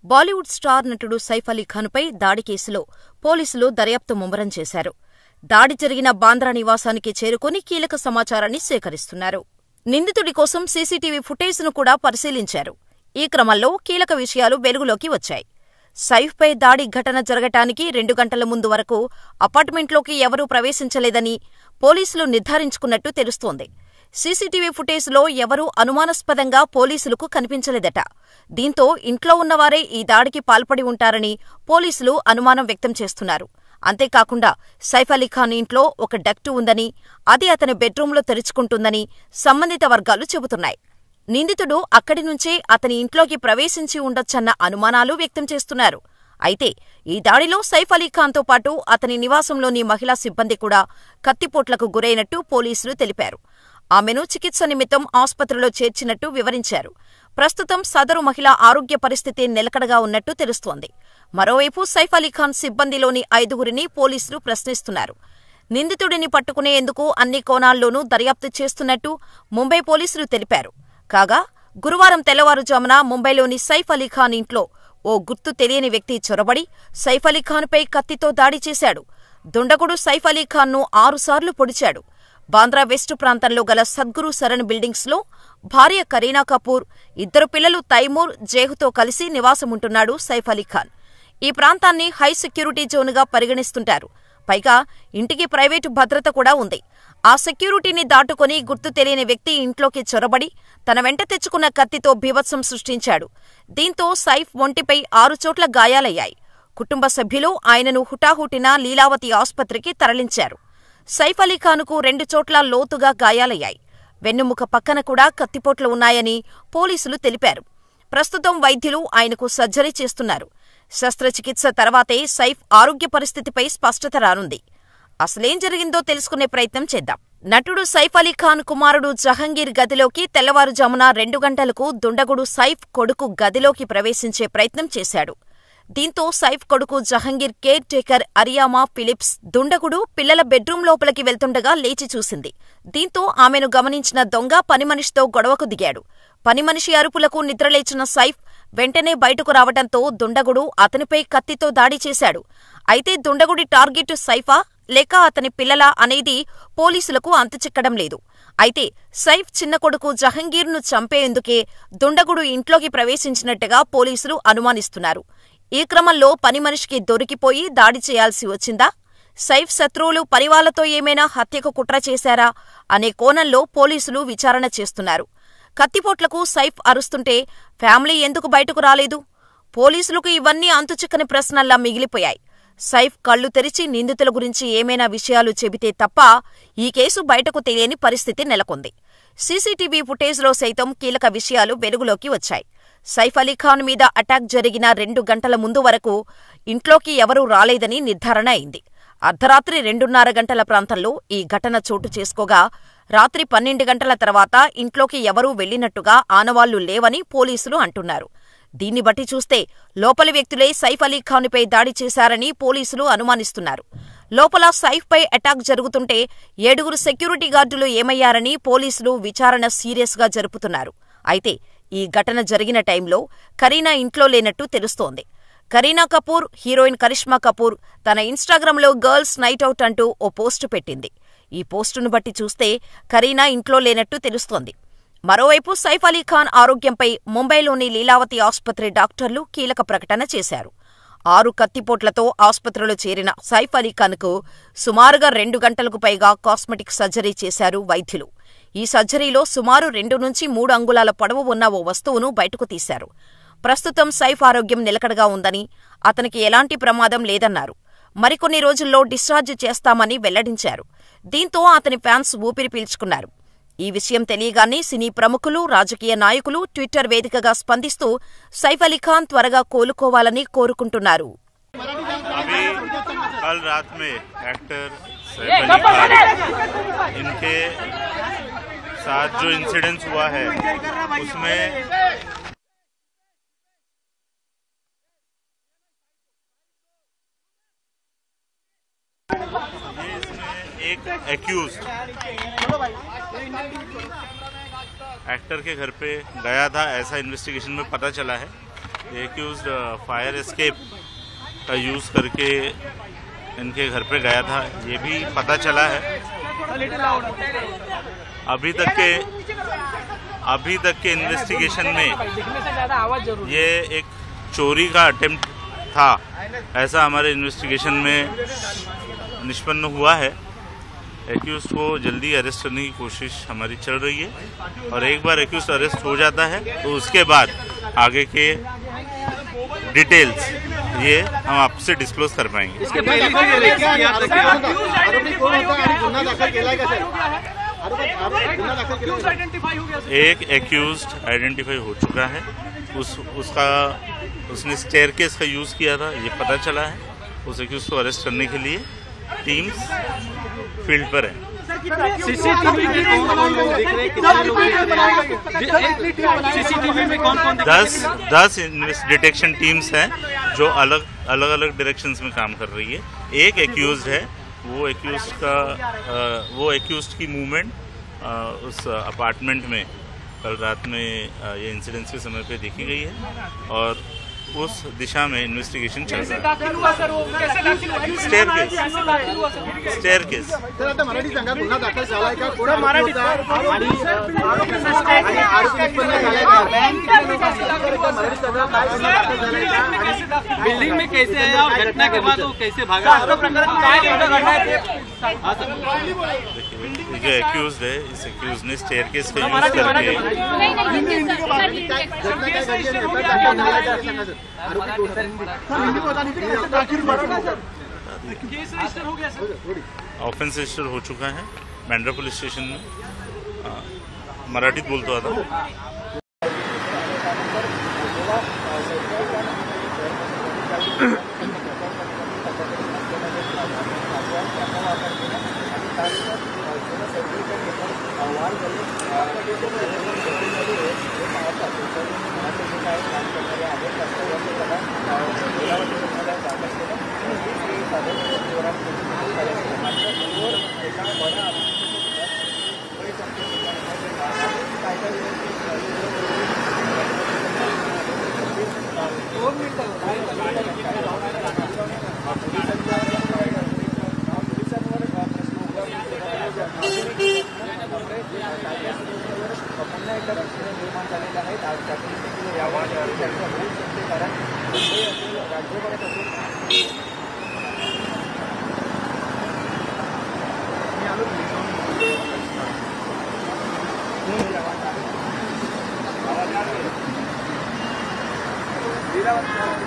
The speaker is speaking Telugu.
బాలీవుడ్ స్టార్ నటుడు సైఫ్ అలీ ఖాన్పై దాడి కేసులో పోలీసులు దర్యాప్తు ముమ్మరం చేశారు. దాడి జరిగిన బాంద్రా నివాసానికి చేరుకుని కీలక సమాచారాన్ని సేకరిస్తున్నారు. నిందితుడి కోసం సీసీటీవీ ఫుటేజ్ను కూడా పరిశీలించారు. ఈ క్రమంలో కీలక విషయాలు వెలుగులోకి వచ్చాయి. సైఫ్పై దాడి ఘటన జరగటానికి 2 గంటల ముందు వరకు అపార్ట్మెంట్లోకి ఎవరూ ప్రవేశించలేదని పోలీసులు నిర్ధారించుకున్నట్టు తెలుస్తోంది. సీసీటీవీ ఫుటేజ్లో ఎవరూ అనుమానాస్పదంగా పోలీసులకు కనిపించలేదట. దీంతో ఇంట్లో ఉన్నవారే ఈ దాడికి పాల్పడి ఉంటారని పోలీసులు అనుమానం వ్యక్తం చేస్తున్నారు. అంతేకాకుండా సైఫ్ అలీ ఖాన్ ఇంట్లో ఒక డక్టు ఉందని, అది అతని బెడ్రూంలో తెరుచుకుంటుందని సంబంధిత వర్గాలు చెబుతున్నాయి. నిందితుడు అక్కడి నుంచే అతని ఇంట్లోకి ప్రవేశించి ఉండొచ్చన్న అనుమానాలు వ్యక్తం చేస్తున్నారు. అయితే ఈ దాడిలో సైఫ్ అలీ ఖాన్తో పాటు అతని నివాసంలోని మహిళా సిబ్బంది కూడా కత్తిపోట్లకు గురైనట్టు పోలీసులు తెలిపారు. ఆమెను చికిత్స నిమిత్తం ఆస్పత్రిలో చేర్చినట్టు వివరించారు. ప్రస్తుతం సదరు మహిళ ఆరోగ్య పరిస్థితి నిలకడగా ఉన్నట్టు తెలుస్తోంది. మరోవైపు సైఫ్ అలీ ఖాన్ సిబ్బందిలోని 5గురిని పోలీసులు ప్రశ్నిస్తున్నారు. నిందితుడిని పట్టుకునేందుకు అన్ని కోణాల్లోనూ దర్యాప్తు చేస్తున్నట్టు ముంబై పోలీసులు తెలిపారు. కాగా గురువారం తెల్లవారుజామున ముంబైలోని సైఫ్ అలీ ఖాన్ ఇంట్లో ఓ గుర్తు తెలియని వ్యక్తి చొరబడి సైఫ్ అలీ ఖాన్పై కత్తితో దాడి చేశాడు. దుండగుడు సైఫ్ అలీ ఖాన్ను 6 సార్లు పొడిచాడు. బాంద్రా వెస్ట్ ప్రాంతంలో గల సద్గురు శరణ్ బిల్డింగ్స్లో భార్య కరీనా కపూర్, 2 పిల్లలు తైమూర్, జేహుతో కలిసి నివాసముంటున్నాడు సైఫ్ అలీ ఖాన్. ఈ ప్రాంతాన్ని హై సెక్యూరిటీ జోన్గా పరిగణిస్తుంటారు. పైగా ఇంటికి ప్రైవేటు భద్రత కూడా ఉంది. ఆ సెక్యూరిటీని దాటుకుని గుర్తు తెలియని వ్యక్తి ఇంట్లోకి చొరబడి తన వెంట తెచ్చుకున్న కత్తితో బీభత్సం సృష్టించాడు. దీంతో సైఫ్ ఒంటిపై 6 చోట్ల గాయాలయ్యాయి. కుటుంబ సభ్యులు ఆయనను హుటాహుటిన లీలావతి ఆస్పత్రికి తరలించారు. సైఫ్ అలీ ఖాన్కు 2 చోట్ల లోతుగా గాయాలయ్యాయి. వెన్నుముక పక్కన కూడా కత్తిపోట్లు ఉన్నాయని పోలీసులు తెలిపారు. ప్రస్తుతం వైద్యులు ఆయనకు సర్జరీ చేస్తున్నారు. శస్త్రచికిత్స తర్వాతే సైఫ్ ఆరోగ్య పరిస్థితిపై స్పష్టత రానుంది. అసలేం జరిగిందో తెలుసుకునే ప్రయత్నం చేద్దాం. నటుడు సైఫ్ అలీ ఖాన్ కుమారుడు జహంగీర్ గదిలోకి తెల్లవారుజామున 2 గంటలకు దుండగుడు సైఫ్ కొడుకు గదిలోకి ప్రవేశించే ప్రయత్నం చేశాడు. దీంతో సైఫ్ కొడుకు Jahangir care taker Ariyama Philips దుండగుడు పిల్లల బెడ్రూం లోపలికి వెళ్తుండగా లేచి చూసింది. దీంతో ఆమెను గమనించిన దొంగ పనిమనిషితో గొడవకు దిగాడు. పనిమనిషి అరుపులకు నిద్రలేచిన సైఫ్ వెంటనే బయటకు రావడంతో దుండగుడు అతనిపై కత్తితో దాడి చేశాడు. అయితే దుండగుడి టార్గెట్ సైఫా లేక అతని పిల్లలా అనేది పోలీసులకు అంతుచిక్కడం లేదు. అయితే సైఫ్ చిన్న కొడుకు జహంగీర్ను చంపేందుకే దుండగుడు ఇంట్లోకి ప్రవేశించినట్టుగా పోలీసులు అనుమానిస్తున్నారు. ఈ క్రమంలో పనిమనిషికి దొరికిపోయి దాడి చేయాల్సి వచ్చిందా? సైఫ్ శత్రువులు పరివాళ్లతో ఏమైనా హత్యకు కుట్ర చేశారా అనే కోణంలో పోలీసులు విచారణ చేస్తున్నారు. కత్తిపోట్లకు సైఫ్ అరుస్తుంటే ఫ్యామిలీ ఎందుకు బయటకు రాలేదు? పోలీసులకు ఇవన్నీ అంతుచిక్కని ప్రశ్నల్లా మిగిలిపోయాయి. సైఫ్ కళ్లు తెరిచి నిందితుల గురించి ఏమైనా విషయాలు చెబితే తప్ప ఈ కేసు బయటకు తెలియని పరిస్థితి నెలకొంది. సీసీటీవీ ఫుటేజ్లో సైతం కీలక విషయాలు వెలుగులోకి వచ్చాయి. సైఫ్ అలీ ఖాన్ మీద అటాక్ జరిగిన 2 గంటల ముందు వరకు ఇంట్లోకి ఎవరూ రాలేదని నిర్ధారణ అయింది. అర్ధరాత్రి 2:30 గంటల ప్రాంతంలో ఈ ఘటన చోటు చేసుకోగా రాత్రి 12 గంటల తర్వాత ఇంట్లోకి ఎవరూ వెళ్లినట్టుగా ఆనవాళ్లు లేవని పోలీసులు అంటున్నారు. దీన్ని బట్టి చూస్తే లోపలి వ్యక్తులే సైఫ్ అలీ ఖాన్పై దాడి చేశారని పోలీసులు అనుమానిస్తున్నారు. లోపల సైఫ్పై అటాక్ జరుగుతుంటే 7 సెక్యూరిటీ గార్డులు ఏమయ్యారని పోలీసులు విచారణ సీరియస్గా జరుపుతున్నారు. అయితే ఈ ఘటన జరిగిన టైంలో కరీనా ఇంట్లో లేనట్టు తెలుస్తోంది. కరీనా కపూర్, హీరోయిన్ కరిష్మా కపూర్ తన ఇన్స్టాగ్రామ్లో గర్ల్స్ నైట్ అవుట్ అంటూ ఓ పోస్టు పెట్టింది. ఈ పోస్టును బట్టి చూస్తే కరీనా ఇంట్లో లేనట్టు తెలుస్తోంది. మరోవైపు సైఫ్ అలీ ఖాన్ ఆరోగ్యంపై ముంబైలోని లీలావతి ఆస్పత్రి డాక్టర్లు కీలక ప్రకటన చేశారు. 6 కత్తిపోట్లతో ఆస్పత్రిలో చేరిన సైఫ్ అలీ ఖాన్కు సుమారుగా 2 గంటలకు పైగా కాస్మెటిక్ సర్జరీ చేశారు వైద్యులు. ఈ సర్జరీలో సుమారు 2 నుంచి 3 అంగుళాల పొడవు ఉన్న ఓ వస్తువును బయటకు తీశారు. ప్రస్తుతం సైఫ్ ఆరోగ్యం నిలకడగా ఉందని, అతనికి ఎలాంటి ప్రమాదం లేదన్నారు. మరికొన్ని రోజుల్లో డిశ్చార్జ్ చేస్తామని వెల్లడించారు. దీంతో అతని ఫ్యాన్స్ ఊపిరి పీల్చుకున్నారు. ఈ విషయం తెలియగానే సినీ ప్రముఖులు, రాజకీయ నాయకులు ట్విట్టర్ వేదికగా స్పందిస్తూ సైఫ్ అలీ ఖాన్ త్వరగా కోలుకోవాలని కోరుకుంటున్నారు. कल रात में एक्टर सैफ अली खान इनके साथ जो इंसिडेंस हुआ है उसमें एक एक्यूज्ड एक्टर के घर पे गया था, ऐसा इन्वेस्टिगेशन में पता चला है। एक्यूज्ड फायर एस्केप का यूज़ करके इनके घर पे गया था, ये भी पता चला है। अभी तक के इन्वेस्टिगेशन में ये एक चोरी का अटेम्प्ट था, ऐसा हमारे इन्वेस्टिगेशन में निष्पन्न हुआ है। एक्यूज को जल्दी अरेस्ट करने की कोशिश हमारी चल रही है, और एक बार एक्यूज अरेस्ट हो जाता है तो उसके बाद आगे के डिटेल्स ये हम आपसे डिस्क्लोज कर पाएंगे। इसके पहले एक एक्यूज्ड आइडेंटिफाई हो चुका है, उसने स्टेयरकेस का यूज़ किया था, ये पता चला है। उस एक्यूज को अरेस्ट करने के लिए टीम्स फील्ड पर है। सीसीटीवी में कौन-कौन लोग दिख रहे हैं, कितने लोग दिख रहे हैं? सीसीटीवी में कौन-कौन दिख रहे हैं? 10 डिटेक्शन टीम्स हैं जो अलग अलग डायरेक्शंस में काम कर रही है। एक एक्यूज्ड है, वो एक्यूज्ड की मूवमेंट उस अपार्टमेंट में कल रात में ये इंसिडेंट्स के समय पे देखी गई है, और उस दिशा में इन्वेस्टिगेशन चल रहा है। स्टेयरकेस मराठी संघात गुन्हा दाखल झालाय का? मराठी बिल्डिंग में कैसे आया और घटना के बाद वो कैसे भागा? जो एक्यूज्ड है, इस एक्यूज ने स्टेयरकेस का यूज करके ऑफेंस रजिस्टर हो चुका है बांद्रा पुलिस स्टेशन में। मराठीत बोलतो आता। लीलावती